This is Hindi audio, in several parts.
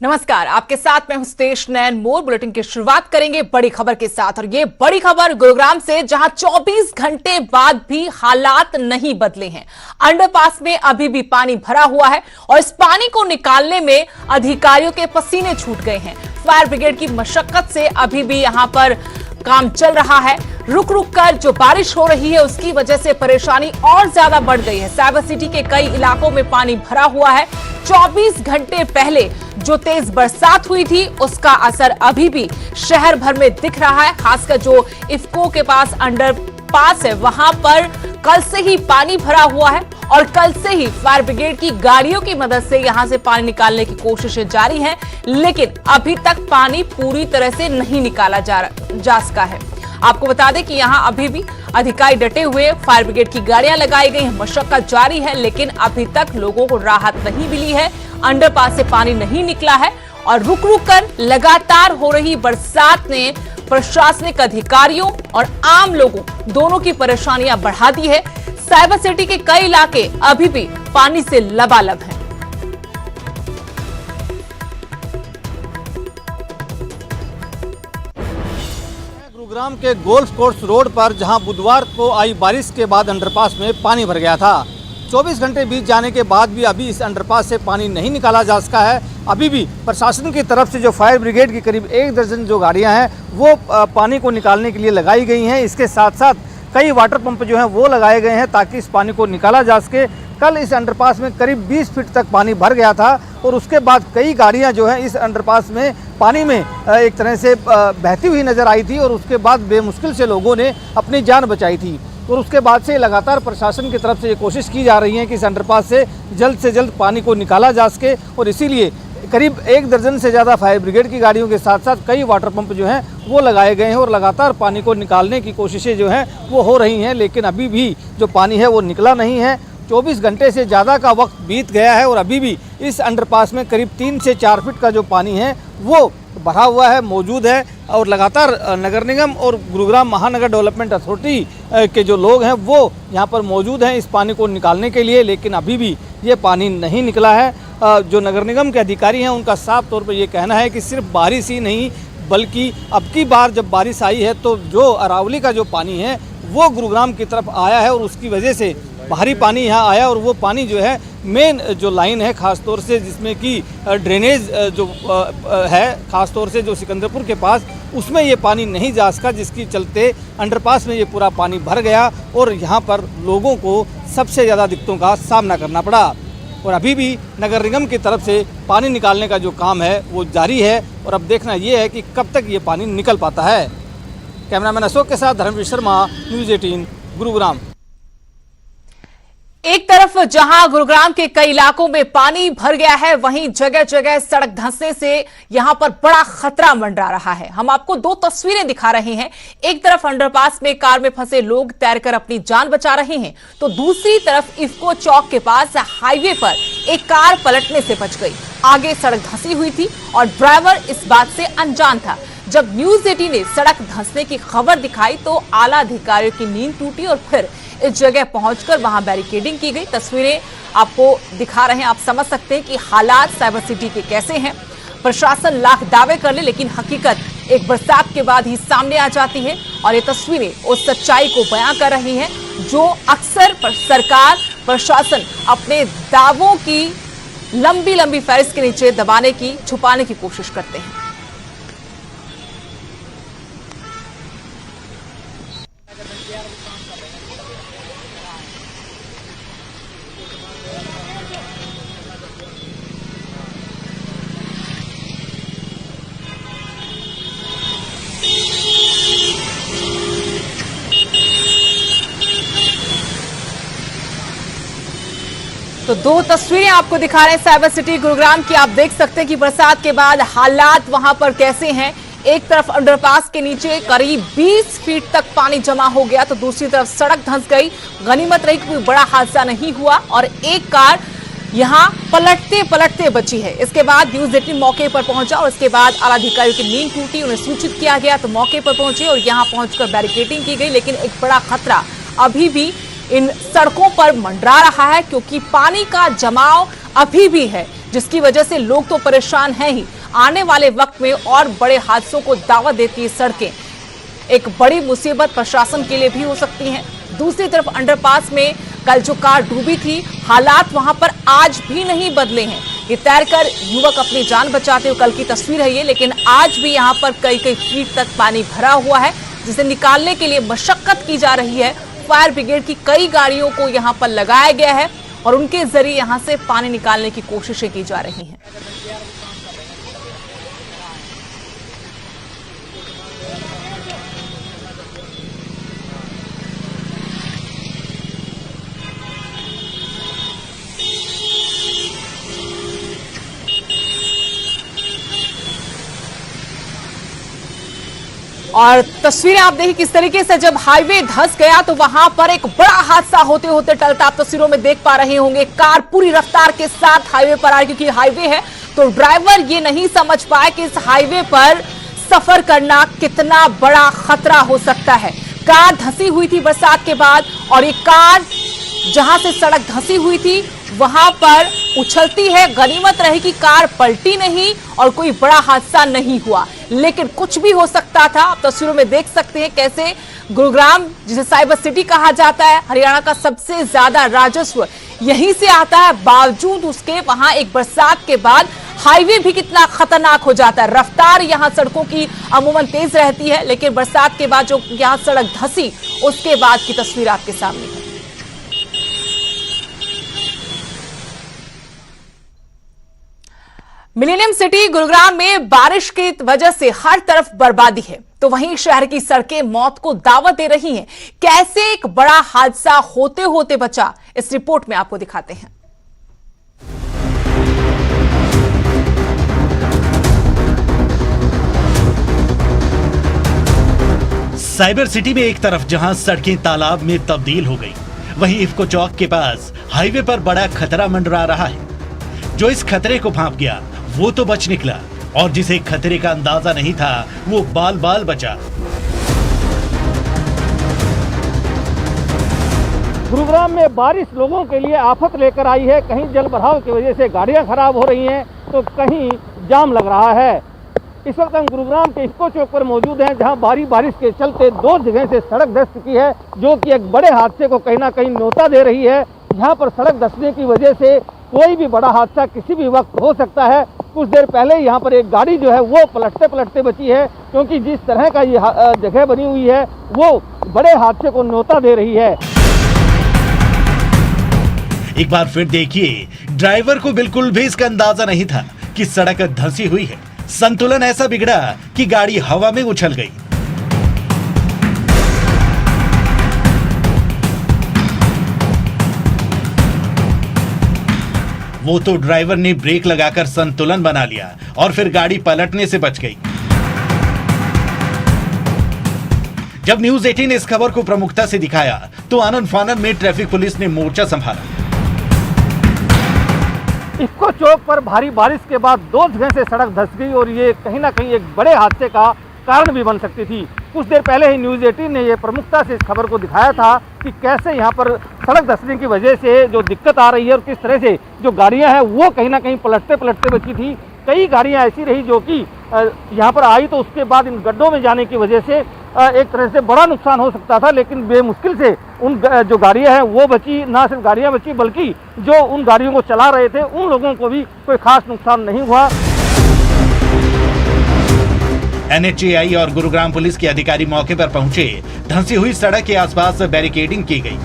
नमस्कार, आपके साथ मैं हूं स्टेश नैन मोर। बुलेटिन की शुरुआत करेंगे बड़ी खबर के साथ और ये बड़ी खबर गुरुग्राम से, जहां 24 घंटे बाद भी हालात नहीं बदले हैं। अंडरपास में अभी भी पानी भरा हुआ है और इस पानी को निकालने में अधिकारियों के पसीने छूट गए हैं। फायर ब्रिगेड की मशक्कत से अभी भी यहां पर काम चल रहा है। रुक रुक कर जो बारिश हो रही है उसकी वजह से परेशानी और ज्यादा बढ़ गई है। साइबर सिटी के कई इलाकों में पानी भरा हुआ है। 24 घंटे पहले जो तेज बरसात हुई थी उसका असर अभी भी शहर भर में दिख रहा है। खासकर जो इफ्को के पास अंडरपास है वहां पर कल से ही पानी भरा हुआ है और कल से ही फायर ब्रिगेड की गाड़ियों की मदद से यहां से पानी निकालने की कोशिशें जारी हैं, लेकिन अभी तक पानी पूरी तरह से नहीं निकाला जा सका है। आपको बता दें कि यहां अभी भी अधिकारी डटे हुए, फायर ब्रिगेड की गाड़ियां लगाई गई हैं, मशक्कत जारी है, लेकिन अभी तक लोगों को राहत नहीं मिली है। अंडरपास से पानी नहीं निकला है और रुक रुक कर लगातार हो रही बरसात ने प्रशासनिक अधिकारियों और आम लोगों दोनों की परेशानियां बढ़ा दी है। साइबर सिटी के कई इलाके अभी भी पानी से लबालब हैं। गुरुग्राम के गोल्फ कोर्स रोड पर जहां बुधवार को आई बारिश के बाद अंडरपास में पानी भर गया था। 24 घंटे बीत जाने के बाद भी अभी इस अंडरपास से पानी नहीं निकाला जा सका है। अभी भी प्रशासन की तरफ से जो फायर ब्रिगेड की करीब 1 दर्जन जो गाड़ियां हैं वो पानी को निकालने के लिए लगाई गई हैं। इसके साथ साथ कई वाटर पंप जो हैं वो लगाए गए हैं ताकि इस पानी को निकाला जा सके। कल इस अंडरपास में करीब 20 फीट तक पानी भर गया था और उसके बाद कई गाड़ियां जो हैं इस अंडरपास में पानी में एक तरह से बहती हुई नजर आई थी और उसके बाद बेमुश्किल से लोगों ने अपनी जान बचाई थी। और उसके बाद से लगातार प्रशासन की तरफ से ये कोशिश की जा रही है कि इस अंडरपास से जल्द पानी को निकाला जा सके और इसीलिए करीब 1 दर्जन से ज़्यादा फायर ब्रिगेड की गाड़ियों के साथ साथ कई वाटर पंप जो हैं वो लगाए गए हैं और लगातार पानी को निकालने की कोशिशें जो हैं वो हो रही हैं, लेकिन अभी भी जो पानी है वो निकला नहीं है। 24 घंटे से ज़्यादा का वक्त बीत गया है और अभी भी इस अंडरपास में करीब 3 से 4 फीट का जो पानी है वो भरा हुआ है, मौजूद है और लगातार नगर निगम और गुरुग्राम महानगर डेवलपमेंट अथॉरिटी के जो लोग हैं वो यहाँ पर मौजूद हैं इस पानी को निकालने के लिए, लेकिन अभी भी ये पानी नहीं निकला है। जो नगर निगम के अधिकारी हैं उनका साफ तौर पर ये कहना है कि सिर्फ बारिश ही नहीं बल्कि अब की बार जब बारिश आई है तो जो अरावली का जो पानी है वो गुरुग्राम की तरफ आया है और उसकी वजह से भारी पानी यहाँ आया और वो पानी जो है मेन जो लाइन है खासतौर से जिसमें कि ड्रेनेज जो है खासतौर से जो सिकंदरपुर के पास उसमें ये पानी नहीं जा सका, जिसकी चलते अंडरपास में ये पूरा पानी भर गया और यहाँ पर लोगों को सबसे ज़्यादा दिक्कतों का सामना करना पड़ा। और अभी भी नगर निगम की तरफ से पानी निकालने का जो काम है वो जारी है और अब देखना ये है कि कब तक ये पानी निकल पाता है। कैमरामैन अशोक के साथ धर्मवीर शर्मा, न्यूज़ 18 गुरुग्राम। एक तरफ जहां गुरुग्राम के कई इलाकों में पानी भर गया है, वहीं जगह जगह सड़क धंसने से यहां पर बड़ा खतरा मंडरा रहा है। हम आपको 2 तस्वीरें दिखा रहे हैं। एक तरफ अंडरपास में कार में फंसे लोग तैरकर अपनी जान बचा रहे हैं, तो दूसरी तरफ इफ्को चौक के पास हाईवे पर एक कार पलटने से बच गई। आगे सड़क धंसी हुई थी और ड्राइवर इस बात से अनजान था। जब न्यूज़ 18 ने सड़क धंसने की खबर दिखाई तो आला अधिकारियों की नींद टूटी और फिर इस जगह पहुंचकर वहां बैरिकेडिंग की गई। तस्वीरें आपको दिखा रहे हैं, आप समझ सकते हैं कि हालात साइबर सिटी के कैसे हैं। प्रशासन लाख दावे कर ले, लेकिन हकीकत एक बरसात के बाद ही सामने आ जाती है और ये तस्वीरें उस सच्चाई को बयां कर रही हैं जो अक्सर सरकार प्रशासन अपने दावों की लंबी लंबी फहरिस्त के नीचे दबाने की, छुपाने की कोशिश करते हैं। तो 2 तस्वीरें आपको दिखा रहे हैं साइबर सिटी गुरुग्राम की। आप देख सकते हैं कि बरसात के बाद हालात वहां पर कैसे हैं। एक तरफ अंडरपास के नीचे करीब 20 फीट तक पानी जमा हो गया तो दूसरी तरफ सड़क धंस गई। गनीमत रही कि कोई बड़ा हादसा नहीं हुआ और एक कार यहां पलटते पलटते बची है। इसके बाद न्यूज़ 18 मौके पर पहुंचा और इसके बाद आला अधिकारियों की नींद टूटी, उन्हें सूचित किया गया तो मौके पर पहुंचे और यहां पहुंचकर बैरिकेडिंग की गई। लेकिन एक बड़ा खतरा अभी भी इन सड़कों पर मंडरा रहा है क्योंकि पानी का जमाव अभी भी है, जिसकी वजह से लोग तो परेशान हैं ही, आने वाले वक्त में और बड़े हादसों को दावत देती सड़कें एक बड़ी मुसीबत प्रशासन के लिए भी हो सकती हैं। दूसरी तरफ अंडरपास में कल जो कार डूबी थी, हालात वहां पर आज भी नहीं बदले हैं। ये तैरकर युवक अपनी जान बचाते हुए, कल की तस्वीर है ये, लेकिन आज भी यहां पर कई कई फीट तक पानी भरा हुआ है, जिसे निकालने के लिए मशक्कत की जा रही है। फायर ब्रिगेड की कई गाड़ियों को यहां पर लगाया गया है और उनके जरिए यहां से पानी निकालने की कोशिशें की जा रही हैं। और तस्वीरें आप देखिए किस तरीके से जब हाईवे धंस गया तो वहां पर एक बड़ा हादसा होते होते टलता आप तस्वीरों में देख पा रहे होंगे। कार पूरी रफ्तार के साथ हाईवे पर आई, क्योंकि हाईवे है तो ड्राइवर ये नहीं समझ पाए कि इस हाईवे पर सफर करना कितना बड़ा खतरा हो सकता है। कार धंसी हुई थी बरसात के बाद और ये कार जहां से सड़क धंसी हुई थी वहां पर उछलती है। गनीमत रही कि कार पलटी नहीं और कोई बड़ा हादसा नहीं हुआ, लेकिन कुछ भी हो सकता था। आप तस्वीरों में देख सकते हैं कैसे गुरुग्राम, जिसे साइबर सिटी कहा जाता है, हरियाणा का सबसे ज्यादा राजस्व यहीं से आता है, बावजूद उसके वहां एक बरसात के बाद हाईवे भी कितना खतरनाक हो जाता है। रफ्तार यहां सड़कों की अमूमन तेज रहती है, लेकिन बरसात के बाद जो यहां सड़क धंसी उसके बाद की तस्वीर आपके सामने है। मिलेनियम सिटी गुरुग्राम में बारिश की वजह से हर तरफ बर्बादी है, तो वहीं शहर की सड़कें मौत को दावत दे रही हैं। कैसे एक बड़ा हादसा होते होते बचा, इस रिपोर्ट में आपको दिखाते हैं। साइबर सिटी में एक तरफ जहां सड़कें तालाब में तब्दील हो गई, वहीं इफ्को चौक के पास हाईवे पर बड़ा खतरा मंडरा रहा है। जो इस खतरे को भांप गया वो तो बच निकला, और जिसे खतरे का अंदाजा नहीं था वो बाल बाल बचा। गुरुग्राम में बारिश लोगों के लिए आफत लेकर आई है। कहीं जल भराव की वजह से गाड़ियां खराब हो रही हैं तो कहीं जाम लग रहा है। इस वक्त हम गुरुग्राम के इफ्को चौक पर मौजूद हैं, जहां भारी बारिश के चलते 2 जगह से सड़क धंस चुकी है, जो कि एक बड़े हादसे को कहीं ना कहीं न्योता दे रही है। यहाँ पर सड़क धंसने की वजह से कोई भी बड़ा हादसा किसी भी वक्त हो सकता है। कुछ देर पहले यहाँ पर एक गाड़ी जो है वो पलटते पलटते बची है, क्योंकि जिस तरह का ये जगह बनी हुई है वो बड़े हादसे को न्योता दे रही है। एक बार फिर देखिए, ड्राइवर को बिल्कुल भी इसका अंदाजा नहीं था कि सड़क धंसी हुई है। संतुलन ऐसा बिगड़ा कि गाड़ी हवा में उछल गई। वो तो ड्राइवर ने ब्रेक लगाकर संतुलन बना लिया और फिर गाड़ी पलटने से बच गई। जब न्यूज 18 ने इस खबर को प्रमुखता से दिखाया तो आनन फानन में ट्रैफिक पुलिस ने मोर्चा संभाला। इफ्को चौक पर भारी बारिश के बाद 2 जगह से सड़क धंस गई और ये कहीं ना कहीं एक बड़े हादसे का कारण भी बन सकती थी। कुछ देर पहले ही न्यूज 18 ने ये प्रमुखता से इस खबर को दिखाया था कि कैसे यहाँ पर सड़क धंसने की वजह से जो दिक्कत आ रही है और किस तरह से जो गाड़ियाँ हैं वो कहीं ना कहीं पलटते पलटते बची थी। कई गाड़ियाँ ऐसी रही जो कि यहाँ पर आई तो उसके बाद इन गड्ढों में जाने की वजह से एक तरह से बड़ा नुकसान हो सकता था, लेकिन बेमुश्किल से उन जो गाड़ियां हैं वो बची। ना सिर्फ गाड़ियां बची बल्कि जो उन गाड़ियों को चला रहे थे उन लोगों को भी कोई खास नुकसान नहीं हुआ। NHAI और गुरुग्राम पुलिस के अधिकारी मौके पर पहुंचे। धंसी हुई सड़क के आसपास बैरिकेडिंग की गई।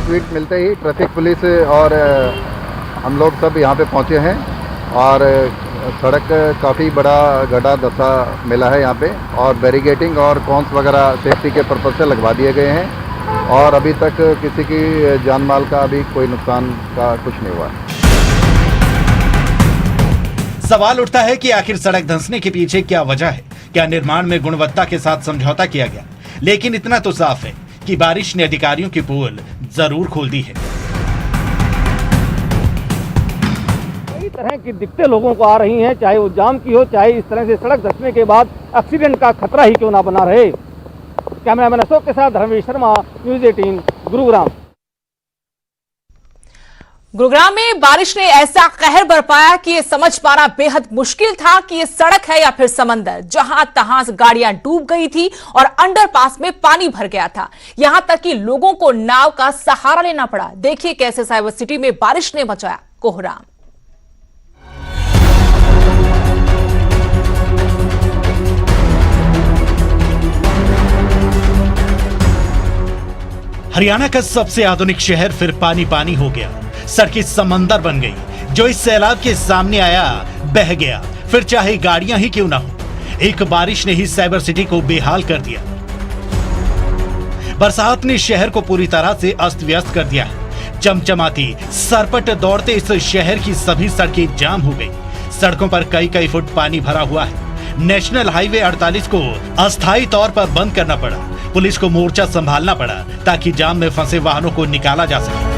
ट्वीट मिलते ही ट्रैफिक पुलिस और हम लोग सब यहाँ पे पहुँचे हैं और सड़क काफ़ी बड़ा गड्ढा दसा मिला है यहाँ पे, और बैरिकेडिंग और कॉन्स वगैरह सेफ्टी के पर्पज से लगवा दिए गए हैं और अभी तक किसी की जान माल का अभी कोई नुकसान का कुछ नहीं हुआ। सवाल उठता है कि आखिर सड़क धंसने के पीछे क्या वजह है? क्या निर्माण में गुणवत्ता के साथ समझौता किया गया? लेकिन इतना तो साफ है कि बारिश ने अधिकारियों की पोल जरूर खोल दी है। कई तरह की दिक्कतें लोगों को आ रही हैं, चाहे वो जाम की हो, चाहे इस तरह से सड़क धंसने के बाद एक्सीडेंट का खतरा ही क्यों ना बना रहे। कैमरामैन अशोक के साथ धर्मेश शर्मा, न्यूज 18 गुरुग्राम। गुरुग्राम में बारिश ने ऐसा कहर बरपाया कि ये समझ पाना बेहद मुश्किल था कि ये सड़क है या फिर समंदर। जहां तहां गाड़ियां डूब गई थी और अंडरपास में पानी भर गया था। यहां तक कि लोगों को नाव का सहारा लेना पड़ा। देखिए कैसे साइबर सिटी में बारिश ने मचाया कोहराम। हरियाणा का सबसे आधुनिक शहर फिर पानी पानी हो गया। सड़कें समंदर बन गई। जो इस सैलाब के सामने आया बह गया, फिर चाहे गाड़ियां ही क्यों ना हो। एक बारिश ने ही साइबर सिटी को बेहाल कर दिया। बरसात ने शहर को पूरी तरह से अस्त व्यस्त कर दिया है। चमचमाती सरपट दौड़ते इस शहर की सभी सड़कें जाम हो गई। सड़कों पर कई कई फुट पानी भरा हुआ है। नेशनल हाईवे 48 को अस्थायी तौर पर बंद करना पड़ा। पुलिस को मोर्चा संभालना पड़ा ताकि जाम में फंसे वाहनों को निकाला जा सके।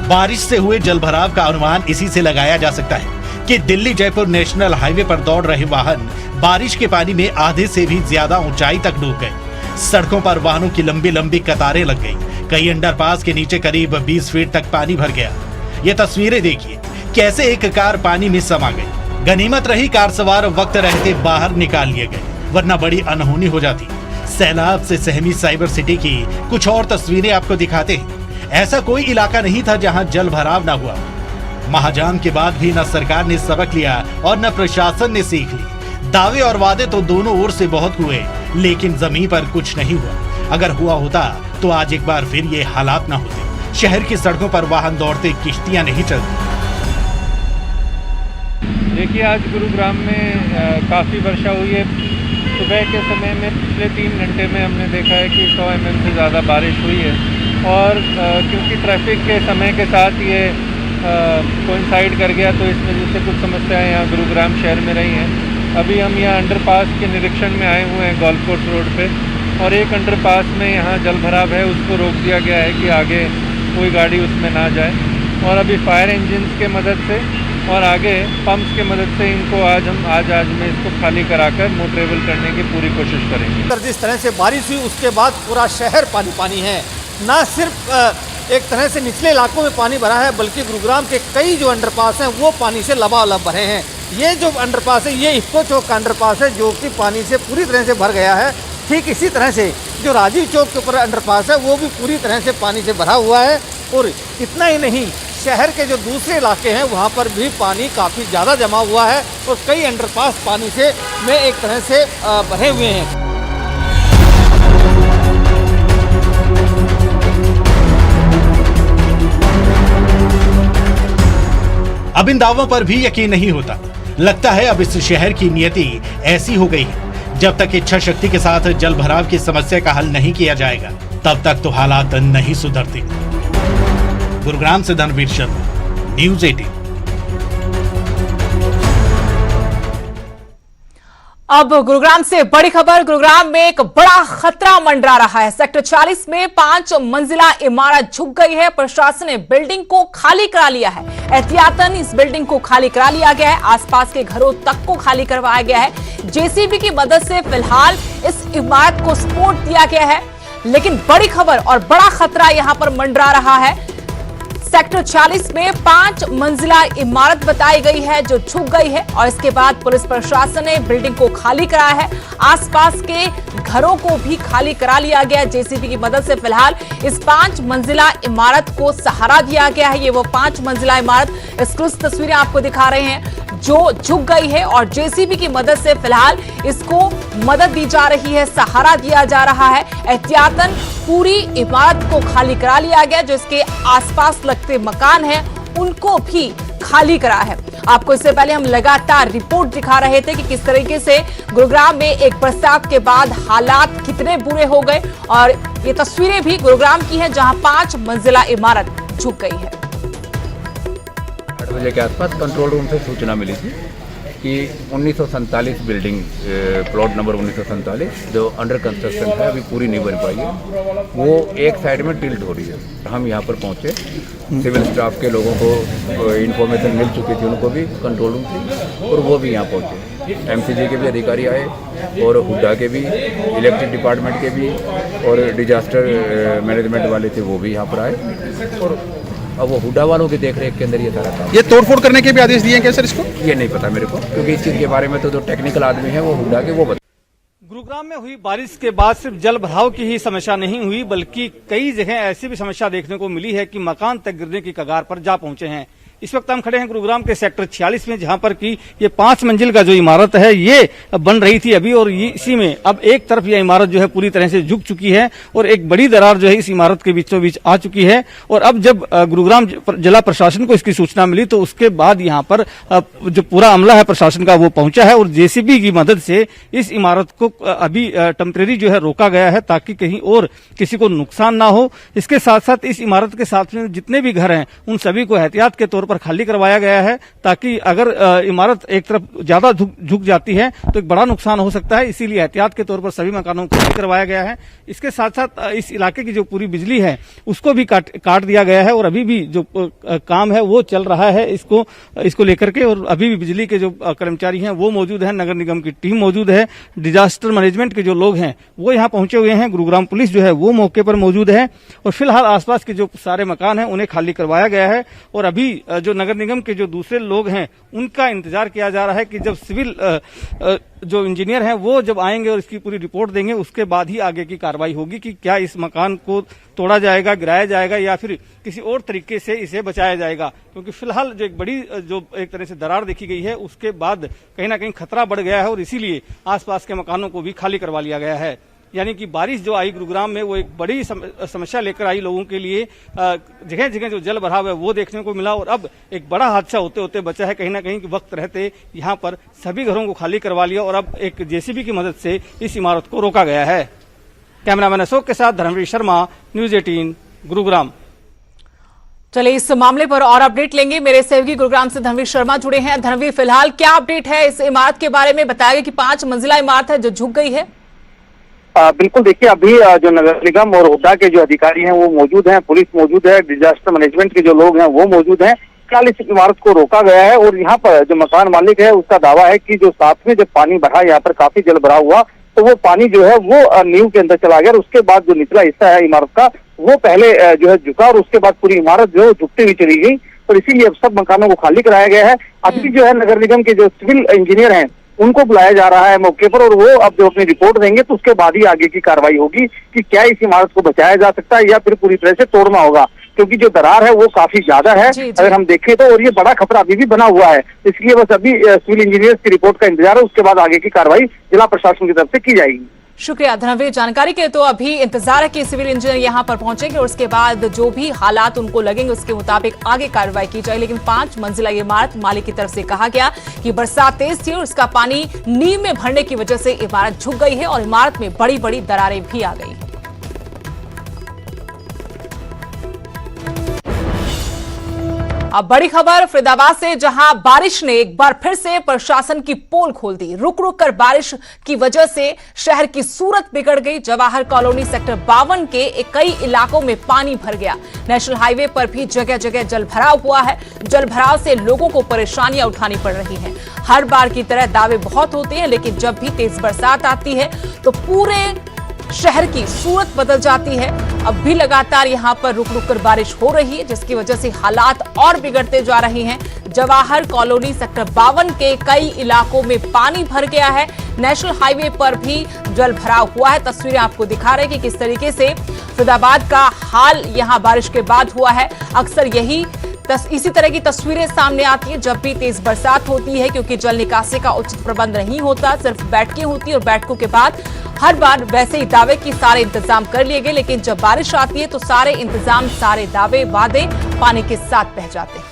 बारिश से हुए जलभराव का अनुमान इसी से लगाया जा सकता है कि दिल्ली जयपुर नेशनल हाईवे पर दौड़ रहे वाहन बारिश के पानी में आधे से भी ज्यादा ऊंचाई तक डूब गए। सड़कों पर वाहनों की लंबी लंबी कतारें लग गई। कई अंडरपास के नीचे करीब 20 फीट तक पानी भर गया। ये तस्वीरें देखिए कैसे एक कार पानी में समा गई। गनीमत रही कार सवार वक्त रहते बाहर निकाल लिए गए, वरना बड़ी अनहोनी हो जाती। सैलाब से सहमी साइबर सिटी की कुछ और तस्वीरें आपको दिखाते हैं। ऐसा कोई इलाका नहीं था जहां जल भराव ना हुआ। महाजाम के बाद भी न सरकार ने सबक लिया और न प्रशासन ने सीख ली। दावे और वादे तो दोनों ओर से बहुत हुए, लेकिन जमीन पर कुछ नहीं हुआ। अगर हुआ होता तो आज एक बार फिर ये हालात ना होते। शहर की सड़कों पर वाहन दौड़ते, किश्तियां नहीं चलती। देखिए, आज गुरुग्राम में काफ़ी वर्षा हुई है। सुबह के समय में पिछले 3 घंटे में हमने देखा है कि 100 mm से ज़्यादा बारिश हुई है। और क्योंकि ट्रैफिक के समय के साथ ये कोइंसाइड कर गया, तो इस वजह से कुछ समस्याएं यहाँ गुरुग्राम शहर में रही हैं। अभी हम यहाँ अंडरपास के निरीक्षण में आए हुए हैं गोल्फ कोर्स रोड पे, और एक अंडरपास में यहाँ जल भराव है, उसको रोक दिया गया है कि आगे कोई गाड़ी उसमें ना जाए। और अभी फायर इंजन के मदद से और आगे पंप्स के मदद से इनको आज में इसको खाली कराकर मोटरेबल करने की पूरी कोशिश करेंगे। जिस तरह से बारिश हुई उसके बाद पूरा शहर पानी पानी है। ना सिर्फ एक तरह से निचले इलाकों में पानी भरा है, बल्कि गुरुग्राम के कई जो अंडरपास हैं वो पानी से लबालब भरे हैं। ये जो अंडरपास है, ये इफ्को चौक का अंडरपास है, जो कि पानी से पूरी तरह से भर गया है। ठीक इसी तरह से जो राजीव चौक के ऊपर अंडरपास है, वो भी पूरी तरह से पानी से भरा हुआ है। और इतना ही नहीं, शहर के जो दूसरे इलाके हैं वहाँ पर भी पानी काफ़ी ज़्यादा जमा हुआ है और कई अंडरपास पानी से में एक तरह से भरे हुए हैं। अब इन दावों पर भी यकीन नहीं होता। लगता है अब इस शहर की नियति ऐसी हो गई है, जब तक इच्छा शक्ति के साथ जल भराव की समस्या का हल नहीं किया जाएगा, तब तक तो हालात नहीं सुधरते। गुरुग्राम से धनवीर शर्मा, न्यूज़ 18। अब गुरुग्राम से बड़ी खबर। गुरुग्राम में एक बड़ा खतरा मंडरा रहा है। सेक्टर 40 में 5 मंजिला इमारत झुक गई है। प्रशासन ने बिल्डिंग को खाली करा लिया है। एहतियातन इस बिल्डिंग को खाली करा लिया गया है। आसपास के घरों तक को खाली करवाया गया है। जेसीबी की मदद से फिलहाल इस इमारत को सपोर्ट दिया गया है। लेकिन बड़ी खबर और बड़ा खतरा यहां पर मंडरा रहा है। सेक्टर 40 में 5 मंजिला इमारत बताई गई है जो झुक गई है, और इसके बाद पुलिस प्रशासन ने बिल्डिंग को खाली कराया है। आसपास के घरों को भी खाली करा लिया गया। जेसीबी की मदद से फिलहाल इस 5 मंजिला इमारत को सहारा दिया गया है। ये वो 5 मंजिला इमारत, एक्सक्लूसिव तस्वीरें आपको दिखा रहे हैं, जो झुक गई है और जेसीबी की मदद से फिलहाल इसको मदद दी जा रही है, सहारा दिया जा रहा है। एहतियातन पूरी इमारत को खाली करा लिया गया। जो इसके आसपास लगते मकान हैं उनको भी खाली करा है। आपको इससे पहले हम लगातार रिपोर्ट दिखा रहे थे कि किस तरीके से गुरुग्राम में एक बरसात के बाद हालात कितने बुरे हो गए, और ये तस्वीरें भी गुरुग्राम की हैं जहां 5 मंजिला इमारत झुक गई है। 8 बजे के आसपास कंट्रोल रूम से सूचना मिली थी कि 1947 बिल्डिंग प्लॉट नंबर 1947 जो अंडर कंस्ट्रक्शन है, अभी पूरी नहीं बन पाई है, वो एक साइड में टिल्ट हो रही है। हम यहाँ पर पहुँचे, सिविल स्टाफ के लोगों को इन्फॉर्मेशन मिल चुकी थी, उनको भी कंट्रोल रूम थी, और वो भी यहाँ पहुँचे। एमसीजी के भी अधिकारी आए और हुड्डा के भी, इलेक्ट्रिक डिपार्टमेंट के भी, और डिजास्टर मैनेजमेंट वाले थे वो भी यहाँ पर आए और अब वो हुडा वालों की देख रेख के अंदर ये सारा काम। ये तोड़फोड़ करने के भी आदेश दिए हैं क्या सर इसको? ये नहीं पता मेरे को, क्योंकि इस चीज़ के बारे में तो जो टेक्निकल आदमी है वो हुडा के वो बता। गुरुग्राम में हुई बारिश के बाद सिर्फ जल भराव की ही समस्या नहीं हुई, बल्कि कई जगह ऐसी भी समस्या देखने को मिली है कि मकान तक गिरने की कगार पर जा पहुंचे हैं। इस वक्त हम खड़े हैं गुरुग्राम के सेक्टर 46 में, जहां पर कि ये 5 मंजिल का जो इमारत है ये बन रही थी अभी, और इसी में अब एक तरफ यह इमारत जो है पूरी तरह से झुक चुकी है और एक बड़ी दरार जो है इस इमारत के बीचों बीच आ चुकी है। और अब जब गुरुग्राम जिला प्रशासन को इसकी सूचना मिली तो उसके बाद यहाँ पर जो पूरा अमला है प्रशासन का वो पहुंचा है और जेसीबी की मदद से इस इमारत को अभी टेम्परेरी जो है रोका गया है ताकि कहीं और किसी को नुकसान ना हो। इसके साथ साथ इस इमारत के साथ में जितने भी घर हैं उन सभी को एहतियात के तौर पर खाली करवाया गया है, ताकि अगर इमारत एक तरफ ज्यादा झुक जाती है तो एक बड़ा नुकसान हो सकता है, इसीलिए एहतियात के तौर पर सभी मकानों को खाली करवाया गया है। इसके साथ साथ इस इलाके की जो पूरी बिजली है उसको भी काट दिया गया है और अभी भी जो काम है वो चल रहा है इसको लेकर के। और अभी भी बिजली के जो कर्मचारी हैं वो मौजूद है, नगर निगम की टीम मौजूद है, डिजास्टर मैनेजमेंट के जो लोग हैं वो यहाँ पहुंचे हुए हैं, गुरुग्राम पुलिस जो है वो मौके पर मौजूद है और फिलहाल आसपास के जो सारे मकान हैं उन्हें खाली करवाया गया है। और अभी जो नगर निगम के जो दूसरे लोग हैं उनका इंतजार किया जा रहा है कि जब सिविल जो इंजीनियर हैं वो जब आएंगे और इसकी पूरी रिपोर्ट देंगे उसके बाद ही आगे की कार्रवाई होगी कि क्या इस मकान को तोड़ा जाएगा, गिराया जाएगा या फिर किसी और तरीके से इसे बचाया जाएगा। क्योंकि फिलहाल जो एक बड़ी जो एक तरह से दरार देखी गई है उसके बाद कहीं ना कहीं खतरा बढ़ गया है और इसीलिए आसपास के मकानों को भी खाली करवा लिया गया है। यानी कि बारिश जो आई गुरुग्राम में वो एक बड़ी समस्या लेकर आई लोगों के लिए। जगह जगह जो जल भराव है वो देखने को मिला और अब एक बड़ा हादसा होते होते बचा है कहीं ना कहीं वक्त रहते यहाँ पर सभी घरों को खाली करवा लिया और अब एक जेसीबी की मदद से इस इमारत को रोका गया है। कैमरामैन अशोक के साथ धर्मवीर शर्मा, न्यूज 18 गुरुग्राम। चलिए इस मामले पर और अपडेट लेंगे, मेरे सहयोगी गुरुग्राम से धर्मवीर शर्मा जुड़े हैं। धर्मवीर, फिलहाल क्या अपडेट है इस इमारत के बारे में? बताया गया कि 5 मंजिला इमारत है जो झुक गई है। बिल्कुल, देखिए अभी जो नगर निगम और हुड्डा के जो अधिकारी हैं वो मौजूद हैं, पुलिस मौजूद है, डिजास्टर मैनेजमेंट के जो लोग हैं वो मौजूद हैं। फिलहाल इस इमारत को रोका गया है और यहाँ पर जो मकान मालिक है उसका दावा है कि जो साथ में जब पानी बढ़ा, यहाँ पर काफी जल भरा हुआ तो वो पानी जो है वो नींव के अंदर चला गया और उसके बाद जो निचला हिस्सा है इमारत का वो पहले जो है झुका और उसके बाद पूरी इमारत जो झुकती हुई चली गई और इसीलिए अब सब मकानों को खाली कराया गया है। अभी जो है नगर निगम के जो सिविल इंजीनियर हैं उनको बुलाया जा रहा है मौके पर और वो अब जो अपनी रिपोर्ट देंगे तो उसके बाद ही आगे की कार्रवाई होगी कि क्या इस इमारत को बचाया जा सकता है या फिर पूरी तरह से तोड़ना होगा, क्योंकि जो दरार है वो काफी ज्यादा है अगर हम देखें तो, और ये बड़ा खतरा अभी भी बना हुआ है। इसलिए बस अभी सिविल इंजीनियर्स की रिपोर्ट का इंतजार है, उसके बाद आगे की कार्रवाई जिला प्रशासन की तरफ से की जाएगी। शुक्रिया धर्मवीर जानकारी के। तो अभी इंतजार है कि सिविल इंजीनियर यहां पर पहुंचेंगे और उसके बाद जो भी हालात उनको लगेंगे उसके मुताबिक आगे कार्रवाई की जाए। लेकिन 5 मंजिला इमारत मालिक की तरफ से कहा गया कि बरसात तेज थी और उसका पानी नींव में भरने की वजह से इमारत झुक गई है और इमारत में बड़ी बड़ी दरारें भी आ गई। अब बड़ी खबर फरीदाबाद से, जहां बारिश ने एक बार फिर से प्रशासन की पोल खोल दी। रुक रुक कर बारिश की वजह से शहर की सूरत बिगड़ गई। जवाहर कॉलोनी सेक्टर 52 के कई इलाकों में पानी भर गया। नेशनल हाईवे पर भी जगह जगह जल भराव हुआ है। जल भराव से लोगों को परेशानियां उठानी पड़ रही हैं। हर बार की तरह दावे बहुत होते हैं, लेकिन जब भी तेज बरसात आती है तो पूरे शहर की सूरत बदल जाती है। अब भी लगातार यहां पर रुक रुक कर बारिश हो रही है, जिसकी वजह से हालात और बिगड़ते जा रहे हैं। जवाहर कॉलोनी सेक्टर 52 के कई इलाकों में पानी भर गया है। नेशनल हाईवे पर भी जल भराव हुआ है। तस्वीरें आपको दिखा रहे हैं कि किस तरीके से फरीदाबाद का हाल यहां बारिश के बाद हुआ है। अक्सर इसी तरह की तस्वीरें सामने आती हैं जब भी तेज बरसात होती है, क्योंकि जल निकासी का उचित प्रबंध नहीं होता, सिर्फ बैठकें होती है और बैठकों के बाद हर बार वैसे ही दावे की सारे इंतजाम कर लिए गए, लेकिन जब बारिश आती है तो सारे इंतजाम, सारे दावे वादे पानी के साथ बह जाते हैं।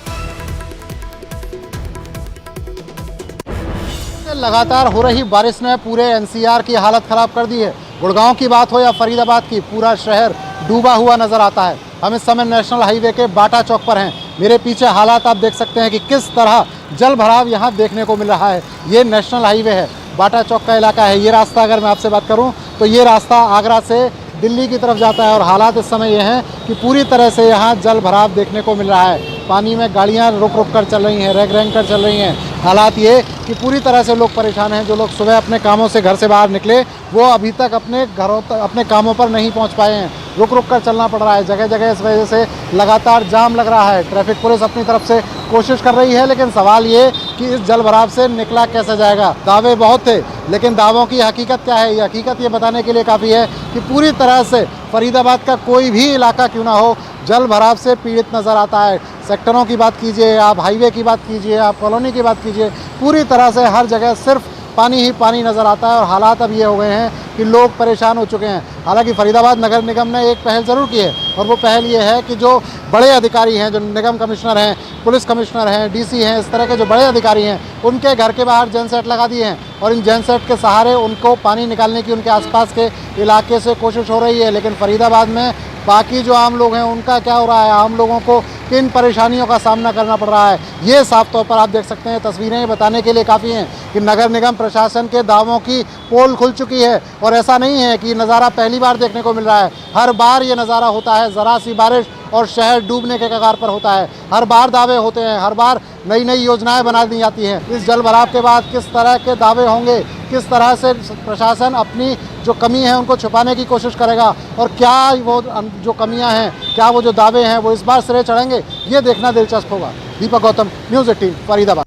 लगातार हो रही बारिश ने पूरे एनसीआर की हालत खराब कर दी है। गुड़गांव की बात हो या फरीदाबाद की, पूरा शहर डूबा हुआ नजर आता है। हम इस समय नेशनल हाईवे के बाटा चौक पर हैं। मेरे पीछे हालात आप देख सकते हैं कि किस तरह जल भराव यहाँ देखने को मिल रहा है। ये नेशनल हाईवे है, बाटा चौक का इलाका है। ये रास्ता अगर मैं आपसे बात करूँ तो ये रास्ता आगरा से दिल्ली की तरफ जाता है और हालात इस समय ये हैं कि पूरी तरह से यहाँ जल भराव देखने को मिल रहा है। पानी में गाड़ियाँ रुक रुक कर चल रही हैं, रैग रैंग कर चल रही हैं। हालात ये कि पूरी तरह से लोग परेशान हैं। जो लोग सुबह अपने कामों से घर से बाहर निकले वो अभी तक अपने घरों तक अपने कामों पर नहीं पहुंच पाए हैं। रुक रुक कर चलना पड़ रहा है, जगह जगह इस वजह से लगातार जाम लग रहा है। ट्रैफिक पुलिस अपनी तरफ से कोशिश कर रही है, लेकिन सवाल ये कि इस जल भराव से निकला कैसे जाएगा। दावे बहुत थे, लेकिन दावों की हकीकत क्या है, ये हकीकत ये बताने के लिए काफ़ी है कि पूरी तरह से फरीदाबाद का कोई भी इलाका क्यों ना हो जल भराव से पीड़ित नज़र आता है। सेक्टरों की बात कीजिए, आप हाईवे की बात कीजिए, आप कॉलोनी की बात कीजिए, पूरी तरह से हर जगह सिर्फ पानी ही पानी नज़र आता है। और हालात अब ये हो गए हैं कि लोग परेशान हो चुके हैं। हालांकि फरीदाबाद नगर निगम ने एक पहल ज़रूर की है, और वो पहल ये है कि जो बड़े अधिकारी हैं, जो निगम कमिश्नर हैं, पुलिस कमिश्नर हैं, डीसी हैं, इस तरह के जो बड़े अधिकारी हैं, उनके घर के बाहर जनसेट लगा दिए हैं। और इन जनसेट के सहारे उनको पानी निकालने की उनके आसपास के इलाके से कोशिश हो रही है। लेकिन फरीदाबाद में बाकी जो आम लोग हैं उनका क्या हो रहा है, आम लोगों को किन परेशानियों का सामना करना पड़ रहा है, ये साफ तौर पर आप देख सकते हैं। तस्वीरें बताने के लिए काफ़ी हैं कि नगर निगम प्रशासन के दावों की पोल खुल चुकी है। और ऐसा नहीं है कि नज़ारा पहली बार देखने को मिल रहा है, हर बार ये नज़ारा होता है। ज़रा सी बारिश और शहर डूबने के कगार पर होता है। हर बार दावे होते हैं, हर बार नई नई योजनाएं बना दी जाती हैं। इस जल भराव के बाद किस तरह के दावे होंगे, किस तरह से प्रशासन अपनी जो कमी है उनको छुपाने की कोशिश करेगा, और क्या वो जो कमियां हैं, क्या वो जो दावे हैं वो इस बार सिरे चढ़ेंगे, ये देखना दिलचस्प होगा। दीपक गौतम, न्यूज़ 18 फरीदाबाद।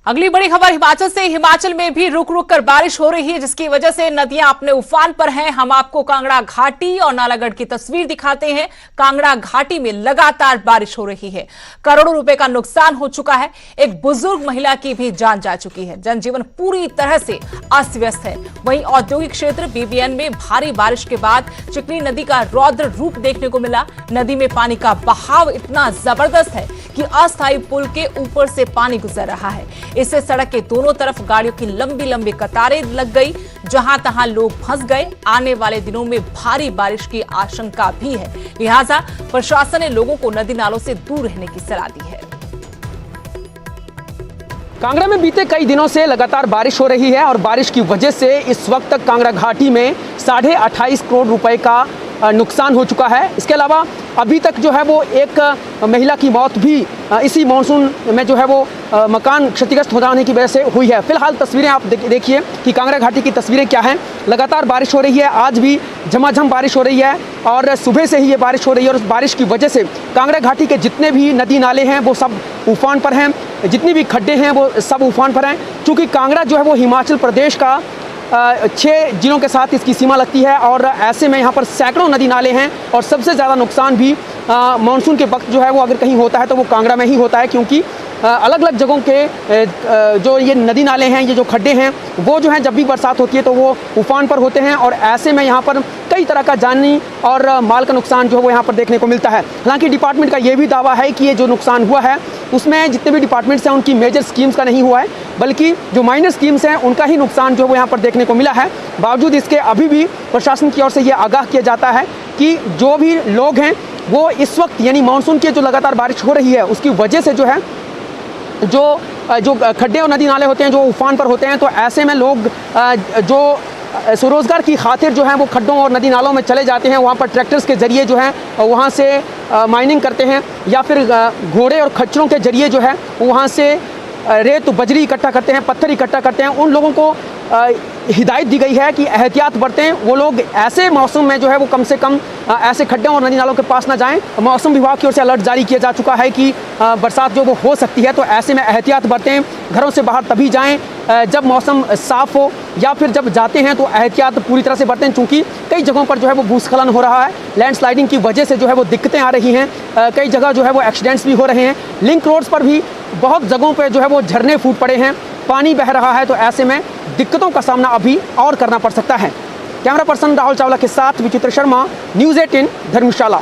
अगली बड़ी खबर हिमाचल से। हिमाचल में भी रुक रुक कर बारिश हो रही है, जिसकी वजह से नदियां अपने उफान पर हैं। हम आपको कांगड़ा घाटी और नालागढ़ की तस्वीर दिखाते हैं। कांगड़ा घाटी में लगातार बारिश हो रही है, करोड़ों रुपए का नुकसान हो चुका है। एक बुजुर्ग महिला की भी जान जा चुकी है। जनजीवन पूरी तरह से अस्त व्यस्त है। वहीं औद्योगिक क्षेत्र बीबीएन में भारी बारिश के बाद चिकनी नदी का रौद्र रूप देखने को मिला। नदी में पानी का बहाव इतना जबरदस्त है कि अस्थायी पुल के ऊपर से पानी गुजर रहा है। इससे सड़क के दोनों तरफ गाड़ियों की लंबी लंबी कतारें लग गई, जहां तहां लोग फंस गए। आने वाले दिनों में भारी बारिश की आशंका भी है, लिहाजा प्रशासन ने लोगों को नदी नालों से दूर रहने की सलाह दी है। कांगड़ा में बीते कई दिनों से लगातार बारिश हो रही है, और बारिश की वजह से इस वक्त तक कांगड़ा घाटी में 28.5 करोड़ रुपए का नुकसान हो चुका है। इसके अलावा अभी तक जो है वो एक महिला की मौत भी इसी मानसून में जो है वो मकान क्षतिग्रस्त हो जाने की वजह से हुई है। फिलहाल तस्वीरें आप देखिए कि कांगड़ा घाटी की तस्वीरें क्या हैं। लगातार बारिश हो रही है, आज भी झमाझम बारिश हो रही है, और सुबह से ही ये बारिश हो रही है। और उस बारिश की वजह से कांगड़ा घाटी के जितने भी नदी नाले हैं वो सब उफान पर हैं, जितनी भी खड्डे हैं वो सब उफान पर हैं। चूँकि कांगड़ा जो है वो हिमाचल प्रदेश का 6 जिलों के साथ इसकी सीमा लगती है, और ऐसे में यहाँ पर सैकड़ों नदी नाले हैं। और सबसे ज़्यादा नुकसान भी मानसून के वक्त जो है वो अगर कहीं होता है तो वो कांगड़ा में ही होता है, क्योंकि अलग अलग जगहों के जो ये नदी नाले हैं, ये जो खड्डे हैं, वो जो है जब भी बरसात होती है तो वो उफान पर होते हैं। और ऐसे में यहाँ पर कई तरह का जानी और माल का नुकसान जो है वो यहाँ पर देखने को मिलता है। हालांकि डिपार्टमेंट का ये भी दावा है कि ये जो नुकसान हुआ है उसमें जितने भी डिपार्टमेंट्स हैं उनकी मेजर स्कीम्स का नहीं हुआ है, बल्कि जो माइनर स्कीम्स हैं उनका ही नुकसान जो है वो यहाँ पर देखने को मिला है। बावजूद इसके अभी भी प्रशासन की ओर से ये आगाह किया जाता है कि जो भी लोग हैं वो इस वक्त यानी मानसून की जो लगातार बारिश हो रही है उसकी वजह से जो है जो खड्डे और नदी नाले होते हैं जो उफान पर होते हैं, तो ऐसे में लोग जो स्वरोजगार की खातिर जो है वो खड्डों और नदी नालों में चले जाते हैं। वहाँ पर ट्रैक्टर्स के ज़रिए जो है वहाँ से माइनिंग करते हैं, या फिर घोड़े और खच्चरों के ज़रिए जो है वहाँ से रेत बजरी इकट्ठा करते हैं, पत्थर इकट्ठा करते हैं। उन लोगों को हिदायत दी गई है कि एहतियात बरतें, वो लोग ऐसे मौसम में जो है वो कम से कम ऐसे खड्डों और नदी नालों के पास ना जाएं। मौसम विभाग की ओर से अलर्ट जारी किया जा चुका है कि बरसात जो वो हो सकती है, तो ऐसे में एहतियात बरतें। घरों से बाहर तभी जाएं जब मौसम साफ़ हो, या फिर जब जाते हैं तो एहतियात पूरी तरह से बरतें, चूँकि कई जगहों पर जो है वो भूस्खलन हो रहा है। लैंडस्लाइडिंग की वजह से जो है वो दिक्कतें आ रही हैं, कई जगह जो है वो एक्सीडेंट्स भी हो रहे हैं। लिंक रोड्स पर भी बहुत जगहों पर जो है वो झरने फूट पड़े हैं, पानी बह रहा है, तो ऐसे में दिक्कतों का सामना अभी और करना पड़ सकता है। कैमरा पर्सन राहुल चावला के साथ विचित्र शर्मा, न्यूज़ 18 धर्मशाला।